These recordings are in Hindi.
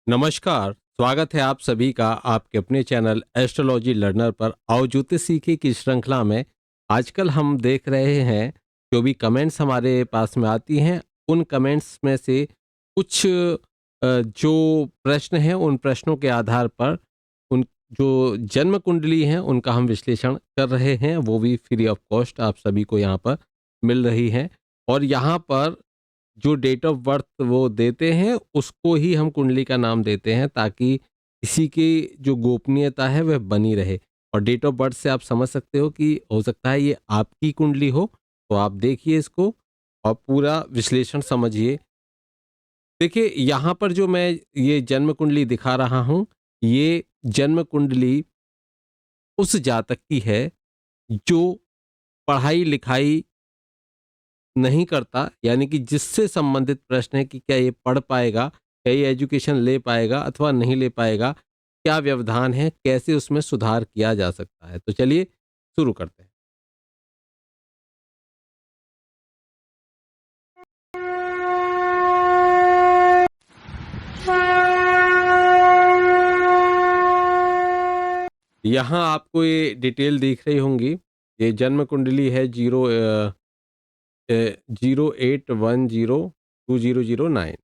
नमस्कार, स्वागत है आप सभी का आपके अपने चैनल एस्ट्रोलॉजी लर्नर पर। आओ ज्योतिष सीखे की श्रृंखला में आजकल हम देख रहे हैं जो भी कमेंट्स हमारे पास में आती हैं, उन कमेंट्स में से कुछ जो प्रश्न हैं उन प्रश्नों के आधार पर उन जो जन्म कुंडली हैं उनका हम विश्लेषण कर रहे हैं, वो भी फ्री ऑफ कॉस्ट आप सभी को यहाँ पर मिल रही है। और यहाँ पर जो डेट ऑफ बर्थ वो देते हैं उसको ही हम कुंडली का नाम देते हैं, ताकि इसी की जो गोपनीयता है वह बनी रहे। और डेट ऑफ बर्थ से आप समझ सकते हो कि हो सकता है ये आपकी कुंडली हो, तो आप देखिए इसको और पूरा विश्लेषण समझिए। देखिए यहाँ पर जो मैं ये जन्म कुंडली दिखा रहा हूँ, ये जन्म कुंडली उस जातक की है जो पढ़ाई लिखाई नहीं करता, यानी कि जिससे संबंधित प्रश्न है कि क्या ये पढ़ पाएगा, क्या ये एजुकेशन ले पाएगा अथवा नहीं ले पाएगा, क्या व्यवधान है, कैसे उसमें सुधार किया जा सकता है। तो चलिए शुरू करते हैं। यहाँ आपको ये डिटेल दिख रही होंगी। ये जन्म कुंडली है 08102009।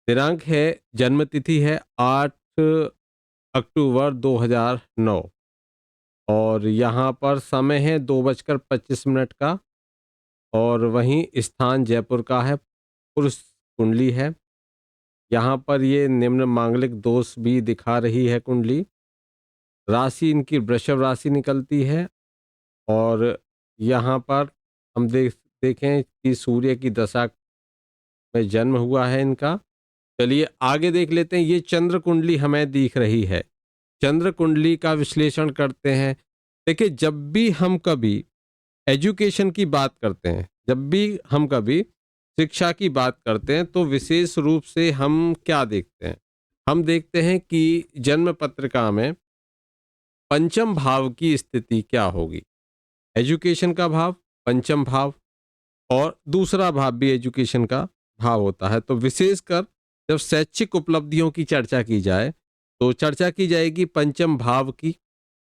दिनांक है, जन्म तिथि है 8 अक्टूबर 2009 और यहाँ पर समय है 2:25 का। और वहीं स्थान जयपुर का है, पुरुष कुंडली है। यहाँ पर ये निम्न मांगलिक दोष भी दिखा रही है कुंडली। राशि इनकी वृषभ राशि निकलती है। और यहाँ पर हम देखें कि सूर्य की दशा में जन्म हुआ है इनका। चलिए आगे देख लेते हैं। ये चंद्र कुंडली हमें दिख रही है। चंद्र कुंडली का विश्लेषण करते हैं। देखिए, जब भी हम कभी एजुकेशन की बात करते हैं, जब भी हम कभी शिक्षा की बात करते हैं, तो विशेष रूप से हम क्या देखते हैं? हम देखते हैं कि जन्म पत्रिका में पंचम भाव की स्थिति क्या होगी। एजुकेशन का भाव पंचम भाव, और दूसरा भाव भी एजुकेशन का भाव होता है। तो विशेषकर जब शैक्षिक उपलब्धियों की चर्चा की जाए, तो चर्चा की जाएगी पंचम भाव की,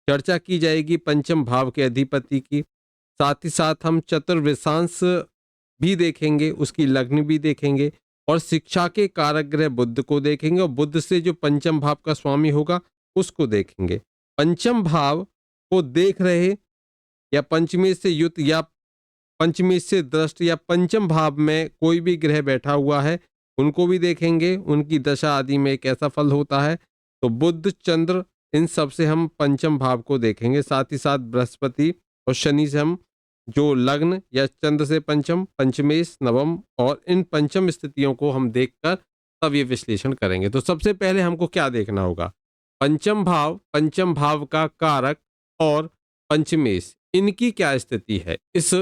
चर्चा की जाएगी पंचम भाव के अधिपति की। साथ ही साथ हम चतुर्विशांश भी देखेंगे, उसकी लग्न भी देखेंगे, और शिक्षा के कारक ग्रह बुध को देखेंगे, और बुध से जो पंचम भाव का स्वामी होगा उसको देखेंगे। पंचम भाव को देख रहे, या पंचमी से युत, या पंचमी से दृष्ट, या पंचम भाव में कोई भी ग्रह बैठा हुआ है उनको भी देखेंगे, उनकी दशा आदि में कैसा फल होता है। तो बुध चंद्र इन सब से हम पंचम भाव को देखेंगे। साथ ही साथ बृहस्पति और शनि से हम जो लग्न या चंद्र से पंचम, पंचमेश, नवम, और इन पंचम स्थितियों को हम देखकर तब ये विश्लेषण करेंगे। तो सबसे पहले हमको क्या देखना होगा? पंचम भाव, पंचम भाव का कारक और पंचमेश, इनकी क्या स्थिति है इस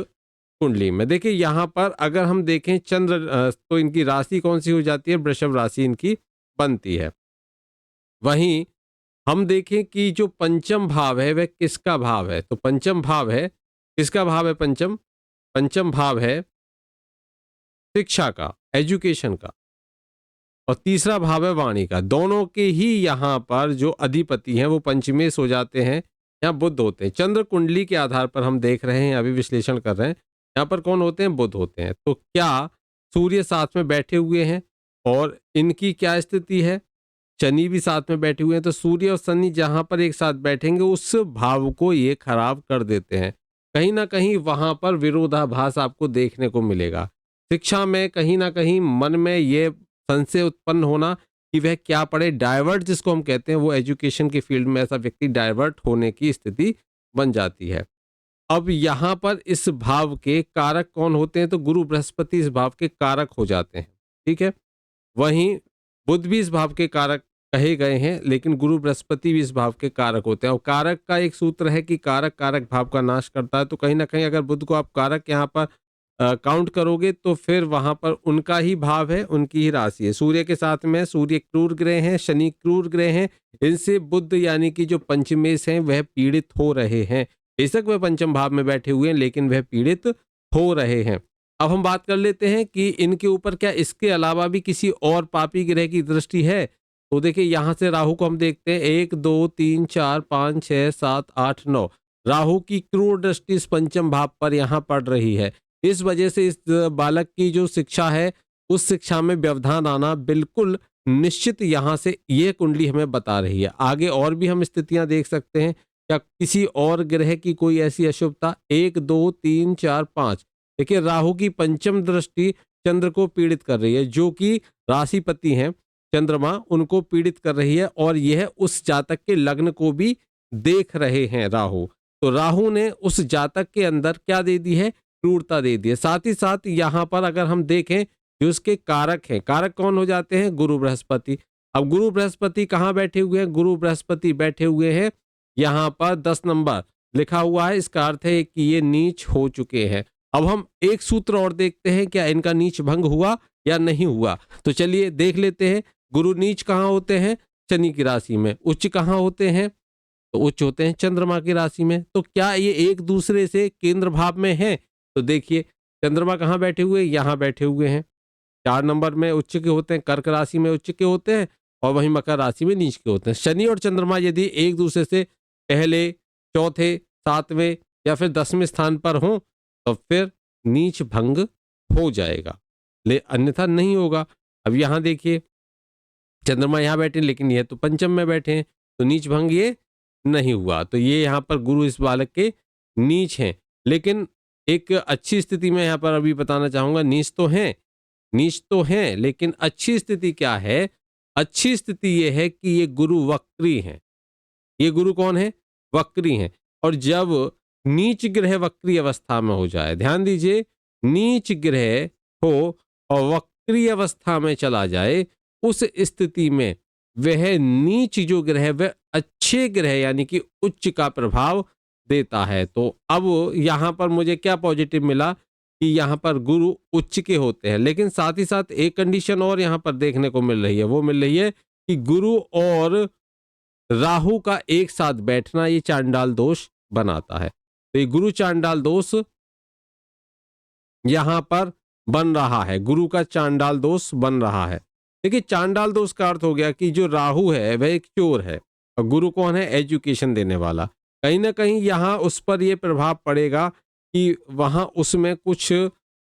कुंडली में। देखिए यहाँ पर अगर हम देखें चंद्र, तो इनकी राशि कौन सी हो जाती है? वृषभ राशि इनकी बनती है। वहीं हम देखें कि जो पंचम भाव है वह किसका भाव है। तो पंचम भाव है, किसका भाव है? पंचम, पंचम भाव है शिक्षा का, एजुकेशन का। और तीसरा भाव है वाणी का। दोनों के ही यहाँ पर जो अधिपति हैं वो पंचमेश हो जाते हैं, यहाँ बुध होते हैं। चंद्र कुंडली के आधार पर हम देख रहे हैं, अभी विश्लेषण कर रहे हैं। यहाँ पर कौन होते हैं? बुध होते हैं। तो क्या सूर्य साथ में बैठे हुए हैं, और इनकी क्या स्थिति है? शनि भी साथ में बैठे हुए हैं। तो सूर्य और शनि जहां पर एक साथ बैठेंगे उस भाव को ये खराब कर देते हैं। कहीं ना कहीं वहां पर विरोधाभास आपको देखने को मिलेगा। शिक्षा में कहीं ना कहीं मन में ये संशय उत्पन्न होना कि वह क्या पढ़े, डाइवर्ट जिसको हम कहते हैं, वो एजुकेशन की फील्ड में ऐसा व्यक्ति डाइवर्ट होने की स्थिति बन जाती है। अब यहाँ पर इस भाव के कारक कौन होते हैं? तो गुरु बृहस्पति इस भाव के कारक हो जाते हैं। ठीक है। वहीं बुध भी इस भाव के कारक कहे गए हैं, लेकिन गुरु बृहस्पति भी इस भाव के कारक होते हैं। और कारक का एक सूत्र है कि कारक कारक भाव का नाश करता है। तो कहीं ना कहीं अगर बुध को आप कारक यहाँ पर काउंट करोगे तो फिर वहां पर उनका ही भाव है, उनकी ही राशि है। सूर्य के साथ में सूर्य क्रूर ग्रह हैं, शनि क्रूर ग्रह हैं। इनसे बुध यानी कि जो पंचमेश हैं वह पीड़ित हो रहे हैं। बेशक वह पंचम भाव में बैठे हुए हैं, लेकिन वह पीड़ित हो रहे हैं। अब हम बात कर लेते हैं कि इनके ऊपर क्या इसके अलावा भी किसी और पापी ग्रह की दृष्टि है। तो देखिए यहाँ से राहु को हम देखते हैं, 1 2 3 4 5 6 7 8 9 राहु की क्रूर दृष्टि इस पंचम भाव पर यहाँ पड़ रही है। इस वजह से इस बालक की जो शिक्षा है उस शिक्षा में व्यवधान आना बिल्कुल निश्चित यहाँ से ये कुंडली हमें बता रही है। आगे और भी हम स्थितियां देख सकते हैं, क्या किसी और ग्रह की कोई ऐसी अशुभता। 1 2 3 4 5 देखिए राहु की पंचम दृष्टि चंद्र को पीड़ित कर रही है, जो कि राशिपति हैं चंद्रमा, उनको पीड़ित कर रही है और यह उस जातक के लग्न को भी देख रहे हैं राहु। तो राहु ने उस जातक के अंदर क्या दे दी है, क्रूरता दे दी है। साथ ही साथ यहाँ पर अगर हम देखें जो उसके कारक हैं, कारक कौन हो जाते हैं, गुरु बृहस्पति। अब गुरु बृहस्पति कहाँ बैठे हुए हैं, गुरु बृहस्पति बैठे हुए हैं यहाँ पर 10 नंबर लिखा हुआ है। इसका अर्थ है कि ये नीच हो चुके हैं। अब हम एक सूत्र और देखते हैं, क्या इनका नीच भंग हुआ या नहीं हुआ। तो चलिए देख लेते हैं। गुरु नीच कहाँ होते हैं, शनि की राशि में। उच्च कहाँ होते हैं, तो उच्च होते हैं चंद्रमा की राशि में। तो क्या ये एक दूसरे से केंद्र भाव में हैं, तो देखिए चंद्रमा कहाँ बैठे हुए, यहाँ बैठे हुए हैं। 4 नंबर में उच्च के होते हैं, कर्क राशि में उच्च के होते हैं और वहीं मकर राशि में नीच के होते हैं। शनि और चंद्रमा यदि एक दूसरे से पहले, चौथे, 7वें या फिर 10वें स्थान पर हों तो फिर नीच भंग हो जाएगा, ले अन्यथा नहीं होगा। अब यहाँ देखिए चंद्रमा यहाँ बैठे लेकिन ये तो पंचम में बैठे हैं, तो नीच भंग ये नहीं हुआ। तो ये यहाँ पर गुरु इस बालक के नीच हैं। लेकिन एक अच्छी स्थिति में यहाँ पर अभी बताना चाहूंगा, नीच तो हैं लेकिन अच्छी स्थिति क्या है, अच्छी स्थिति ये है कि ये गुरु वक्री हैं। ये गुरु कौन है, वक्री हैं। और जब नीच ग्रह वक्री अवस्था में हो जाए, ध्यान दीजिए, नीच ग्रह हो और वक्री अवस्था में चला जाए, उस स्थिति में वह नीच जो ग्रह वह अच्छे ग्रह यानी कि उच्च का प्रभाव देता है। तो अब यहाँ पर मुझे क्या पॉजिटिव मिला कि यहाँ पर गुरु उच्च के होते हैं। लेकिन साथ ही साथ एक कंडीशन और यहाँ पर देखने को मिल रही है, वो मिल रही है कि गुरु और राहु का एक साथ बैठना ये चांडाल दोष बनाता है। तो ये गुरु चांडाल दोष यहां पर बन रहा है, गुरु का चांडाल दोष बन रहा है। देखिए चांडाल दोष का अर्थ हो गया कि जो राहु है वह एक चोर है और गुरु कौन है, एजुकेशन देने वाला। कहीं ना कहीं यहाँ उस पर यह प्रभाव पड़ेगा कि वहां उसमें कुछ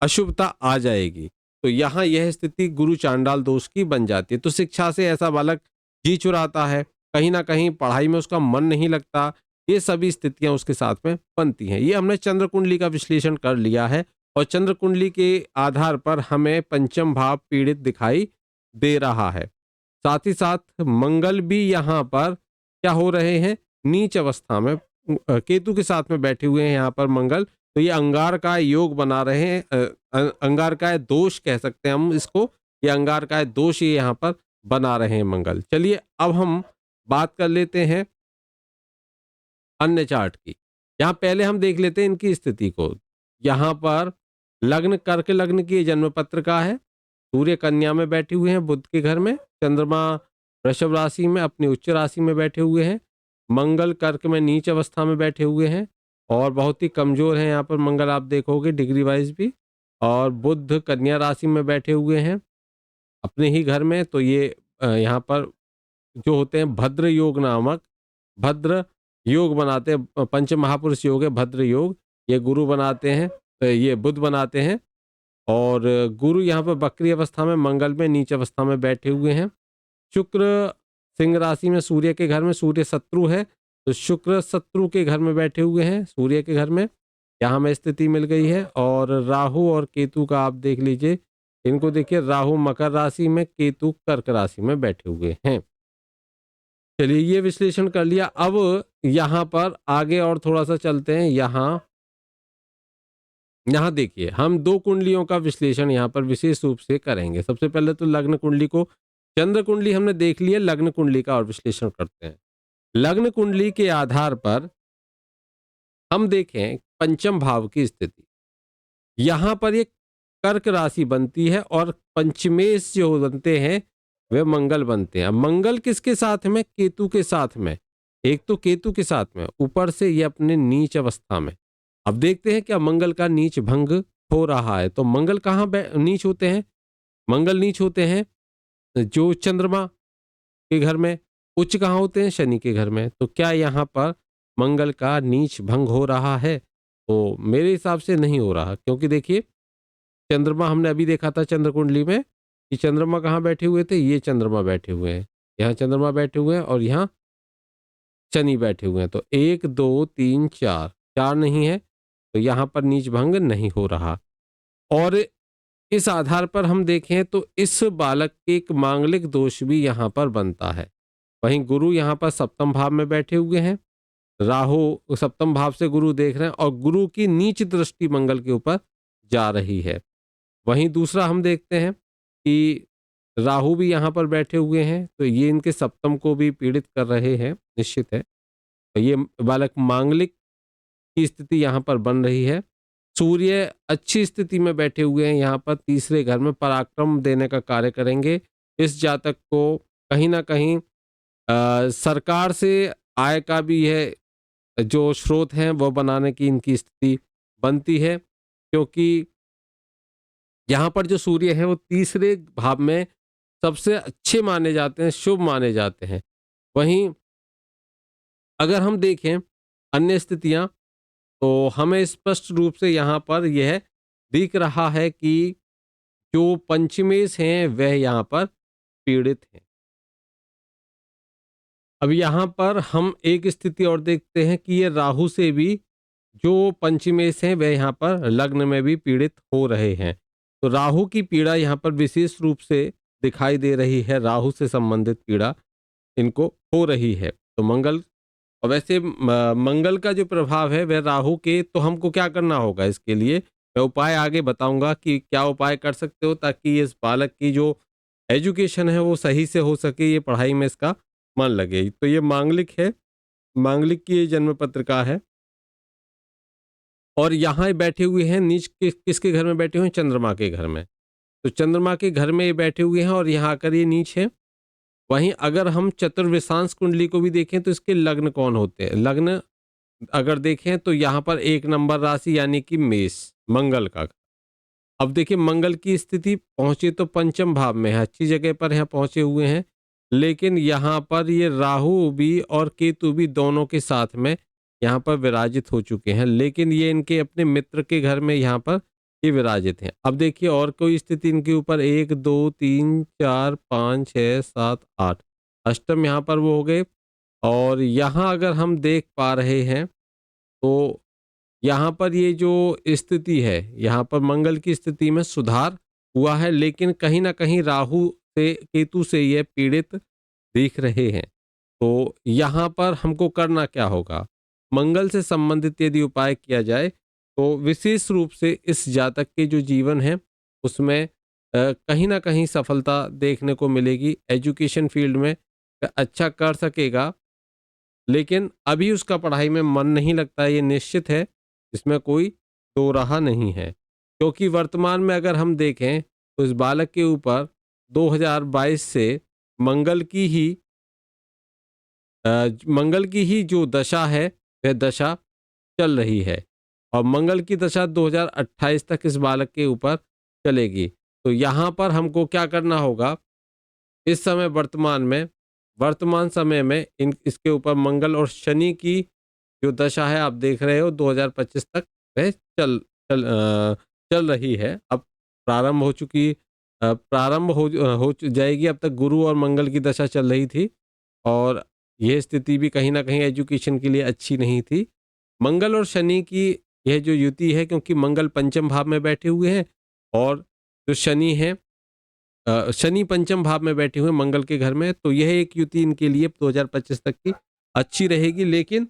अशुभता आ जाएगी। तो यहाँ यह स्थिति गुरु चांडाल दोष की बन जाती है। तो शिक्षा से ऐसा बालक जी चुराता है, कहीं ना कहीं पढ़ाई में उसका मन नहीं लगता, ये सभी स्थितियां उसके साथ में बनती हैं। ये हमने चंद्र कुंडली का विश्लेषण कर लिया है और चंद्र कुंडली के आधार पर हमें पंचम भाव पीड़ित दिखाई दे रहा है। साथ ही साथ मंगल भी यहाँ पर क्या हो रहे हैं, नीच अवस्था में केतु के साथ में बैठे हुए हैं यहाँ पर मंगल। तो ये अंगार का योग बना रहे हैं, अंगार का दोष कह सकते हैं हम इसको, ये अंगार का दोष ये यहाँ पर बना रहे हैं मंगल। चलिए अब हम बात कर लेते हैं अन्य चार्ट की। यहाँ पहले हम देख लेते हैं इनकी स्थिति को। यहाँ पर लग्न कर्क लग्न की जन्म पत्र का है, सूर्य कन्या में बैठे हुए हैं बुध के घर में, चंद्रमा वृषभ राशि में अपनी उच्च राशि में बैठे हुए हैं, मंगल कर्क में नीच अवस्था में बैठे हुए हैं और बहुत ही कमजोर है यहाँ पर मंगल, आप देखोगे डिग्री वाइज भी। और बुध कन्या राशि में बैठे हुए हैं अपने ही घर में। तो ये यहाँ पर जो होते हैं भद्र योग नामक, भद्र योग बनाते हैं, पंच महापुरुष योग है भद्र योग, ये गुरु बनाते हैं, ये बुध बनाते हैं। और गुरु यहाँ पर बकरी अवस्था में, मंगल में नीच अवस्था में बैठे हुए हैं। शुक्र सिंह राशि में सूर्य के घर में, सूर्य शत्रु है तो शुक्र शत्रु के घर में बैठे हुए हैं सूर्य के घर में, यहाँ में स्थिति मिल गई है। और राहु और केतु का आप देख लीजिए, इनको देखिए, राहु मकर राशि में, केतु कर्क राशि में बैठे हुए हैं। चलिए ये विश्लेषण कर लिया। अब यहाँ पर आगे और थोड़ा सा चलते हैं। यहाँ देखिए हम दो कुंडलियों का विश्लेषण यहाँ पर विशेष रूप से करेंगे। सबसे पहले तो लग्न कुंडली को, चंद्र कुंडली हमने देख ली है, लग्न कुंडली का और विश्लेषण करते हैं। लग्न कुंडली के आधार पर हम देखें पंचम भाव की स्थिति। यहाँ पर एक कर्क राशि बनती है और पंचमेश जो बनते हैं वे मंगल बनते हैं। मंगल किसके साथ में, केतु के साथ में। एक तो केतु के साथ में, ऊपर से ये अपने नीच अवस्था में। अब देखते हैं क्या मंगल का नीच भंग हो रहा है। तो मंगल कहाँ नीच होते हैं? मंगल नीच होते हैं जो चंद्रमा के घर में, उच्च कहाँ होते हैं? शनि के घर में। तो क्या यहाँ पर मंगल का नीच भंग हो रहा है? तो मेरे हिसाब से नहीं हो रहा, क्योंकि देखिए चंद्रमा हमने अभी देखा था चंद्र कुंडली में कि चंद्रमा कहाँ बैठे हुए थे? ये चंद्रमा बैठे हुए हैं, यहाँ चंद्रमा बैठे हुए हैं और यहाँ शनि बैठे हुए हैं। तो 1 2 3 4, 4 नहीं है, तो यहाँ पर नीच भंग नहीं हो रहा। और इस आधार पर हम देखें तो इस बालक के एक मांगलिक दोष भी यहाँ पर बनता है। वहीं गुरु यहाँ पर सप्तम भाव में बैठे हुए हैं, राहु सप्तम भाव से गुरु देख रहे हैं और गुरु की नीच दृष्टि मंगल के ऊपर जा रही है। वहीं दूसरा हम देखते हैं कि राहु भी यहाँ पर बैठे हुए हैं, तो ये इनके सप्तम को भी पीड़ित कर रहे हैं, निश्चित है। तो ये बालक मांगलिक की स्थिति यहाँ पर बन रही है। सूर्य अच्छी स्थिति में बैठे हुए हैं, यहाँ पर तीसरे घर में पराक्रम देने का कार्य करेंगे। इस जातक को कहीं ना कहीं सरकार से आय का भी है जो स्रोत हैं वो बनाने की इनकी स्थिति बनती है, क्योंकि यहाँ पर जो सूर्य है वो तीसरे भाव में सबसे अच्छे माने जाते हैं, शुभ माने जाते हैं। वहीं अगर हम देखें अन्य स्थितियां, तो हमें स्पष्ट रूप से यहाँ पर यह दिख रहा है कि जो पंचमेश हैं वह यहाँ पर पीड़ित हैं। अब यहाँ पर हम एक स्थिति और देखते हैं कि ये राहु से भी जो पंचमेश हैं वह यहाँ पर लग्न में भी पीड़ित हो रहे हैं। तो राहु की पीड़ा यहाँ पर विशेष रूप से दिखाई दे रही है, राहु से संबंधित पीड़ा इनको हो रही है। तो मंगल, और वैसे मंगल का जो प्रभाव है वह राहु के, तो हमको क्या करना होगा इसके लिए मैं उपाय आगे बताऊंगा कि क्या उपाय कर सकते हो ताकि इस बालक की जो एजुकेशन है वो सही से हो सके, ये पढ़ाई में इसका मन लगे। तो ये मांगलिक है, मांगलिक की ये जन्म पत्रिका है और यहाँ बैठे हुए हैं नीच किसके घर में बैठे हुए हैं? चंद्रमा के घर में। तो चंद्रमा के घर में ये बैठे हुए हैं और यहाँ आकर ये नीच है। वहीं अगर हम चतुर्विशांश कुंडली को भी देखें तो इसके लग्न कौन होते हैं? लग्न अगर देखें तो यहाँ पर 1 नंबर राशि यानी कि मेष, मंगल का। अब देखिए मंगल की स्थिति पहुंचे तो पंचम भाव में है, अच्छी जगह पर यहाँ पहुंचे हुए हैं, लेकिन यहाँ पर ये राहु भी और केतु भी दोनों के साथ में यहाँ पर विराजित हो चुके हैं, लेकिन ये इनके अपने मित्र के घर में यहाँ पर ये विराजित हैं। अब देखिए और कोई स्थिति इनके ऊपर 1 2 3 4 5 6 7 8, अष्टम यहाँ पर वो हो गए। और यहाँ अगर हम देख पा रहे हैं तो यहाँ पर ये जो स्थिति है, यहाँ पर मंगल की स्थिति में सुधार हुआ है, लेकिन कहीं ना कहीं राहु से केतु से ये पीड़ित दिख रहे हैं। तो यहाँ पर हमको करना क्या होगा? मंगल से संबंधित यदि उपाय किया जाए तो विशेष रूप से इस जातक के जो जीवन है उसमें कहीं ना कहीं सफलता देखने को मिलेगी, एजुकेशन फील्ड में अच्छा कर सकेगा। लेकिन अभी उसका पढ़ाई में मन नहीं लगता है, ये निश्चित है, इसमें कोई दो राह नहीं है। क्योंकि वर्तमान में अगर हम देखें तो इस बालक के ऊपर 2022 से मंगल की ही मंगल की ही जो दशा है वह दशा चल रही है और मंगल की दशा 2028 तक इस बालक के ऊपर चलेगी। तो यहाँ पर हमको क्या करना होगा? इस समय वर्तमान समय में इन इसके ऊपर मंगल और शनि की जो दशा है आप देख रहे हो 2025 तक वह चल रही है। अब प्रारंभ हो चुकी, प्रारंभ हो जाएगी। अब तक गुरु और मंगल की दशा चल रही थी और यह स्थिति भी कहीं ना कहीं एजुकेशन के लिए अच्छी नहीं थी। मंगल और शनि की यह जो युति है, क्योंकि मंगल पंचम भाव में बैठे हुए हैं और जो शनि है शनि पंचम भाव में बैठे हुए मंगल के घर में, तो यह एक युति इनके लिए 2025 तक की अच्छी रहेगी, लेकिन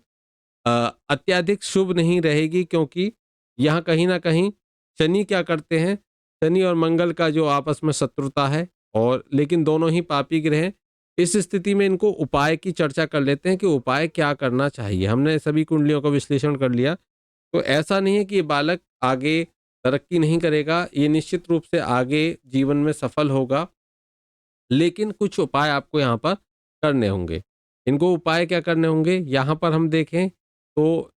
अत्यधिक शुभ नहीं रहेगी। क्योंकि यहाँ कहीं ना कहीं शनि क्या करते हैं, शनि और मंगल का जो आपस में शत्रुता है और लेकिन दोनों ही पापी ग्रह हैं। इस स्थिति में इनको उपाय की चर्चा कर लेते हैं कि उपाय क्या करना चाहिए। हमने सभी कुंडलियों का विश्लेषण कर लिया, तो ऐसा नहीं है कि ये बालक आगे तरक्की नहीं करेगा, ये निश्चित रूप से आगे जीवन में सफल होगा, लेकिन कुछ उपाय आपको यहाँ पर करने होंगे। इनको उपाय क्या करने होंगे? यहाँ पर हम देखें तो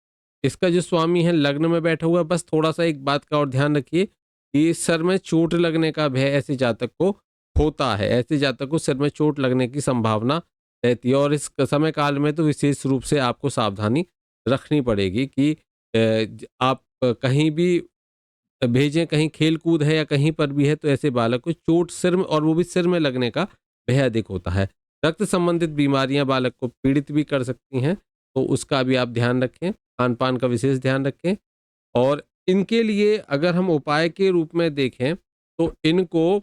इसका जो स्वामी है लग्न में बैठा हुआ है। बस थोड़ा सा एक बात का और ध्यान रखिए कि सर में चोट लगने का भय ऐसे जातक को होता है, ऐसे जातक को सिर में चोट लगने की संभावना रहती है। और इस समय काल में तो विशेष रूप से आपको सावधानी रखनी पड़ेगी कि आप कहीं भी भेजें, कहीं खेल कूद है या कहीं पर भी है तो ऐसे बालक को चोट सिर में, और वो भी सिर में लगने का भय अधिक होता है। रक्त संबंधित बीमारियां बालक को पीड़ित भी कर सकती हैं, तो उसका भी आप ध्यान रखें, खान पान का विशेष ध्यान रखें। और इनके लिए अगर हम उपाय के रूप में देखें तो इनको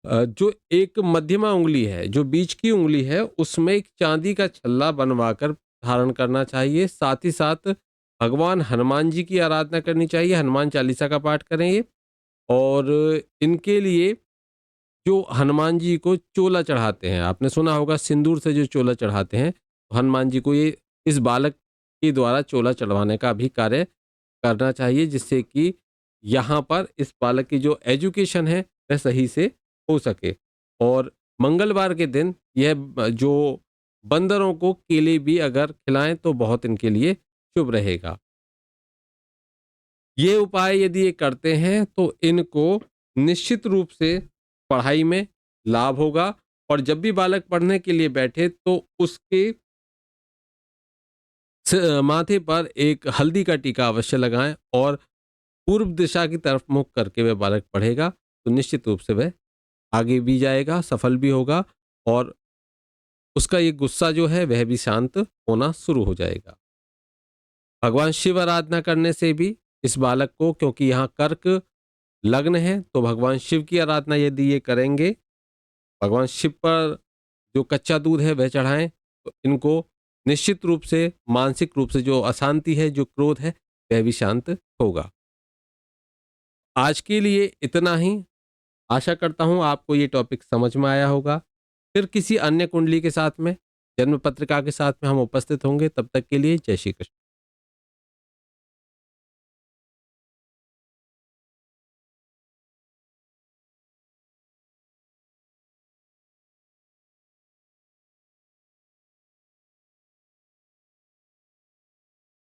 जो एक मध्यमा उंगली है, जो बीच की उंगली है, उसमें एक चांदी का छल्ला बनवाकर धारण करना चाहिए। साथ ही साथ भगवान हनुमान जी की आराधना करनी चाहिए, हनुमान चालीसा का पाठ करें ये। और इनके लिए जो हनुमान जी को चोला चढ़ाते हैं, आपने सुना होगा सिंदूर से जो चोला चढ़ाते हैं, तो हनुमान जी को ये इस बालक के द्वारा चोला चढ़वाने का भी कार्य करना चाहिए, जिससे कि यहाँ पर इस बालक की जो एजुकेशन है वह सही से हो सके। और मंगलवार के दिन यह जो बंदरों को केले भी अगर खिलाएं तो बहुत इनके लिए शुभ रहेगा। ये उपाय यदि ये करते हैं तो इनको निश्चित रूप से पढ़ाई में लाभ होगा। और जब भी बालक पढ़ने के लिए बैठे तो उसके माथे पर एक हल्दी का टीका अवश्य लगाएं, और पूर्व दिशा की तरफ मुख करके वह बालक पढ़ेगा तो निश्चित रूप से वह आगे भी जाएगा, सफल भी होगा, और उसका ये गुस्सा जो है वह भी शांत होना शुरू हो जाएगा। भगवान शिव आराधना करने से भी इस बालक को, क्योंकि यहाँ कर्क लग्न है, तो भगवान शिव की आराधना यदि ये करेंगे, भगवान शिव पर जो कच्चा दूध है वह चढ़ाएं, तो इनको निश्चित रूप से मानसिक रूप से जो अशांति है, जो क्रोध है, वह भी शांत होगा। आज के लिए इतना ही। आशा करता हूँ आपको ये टॉपिक समझ में आया होगा। फिर किसी अन्य कुंडली के साथ में, जन्म पत्रिका के साथ में हम उपस्थित होंगे। तब तक के लिए जय श्री कृष्ण।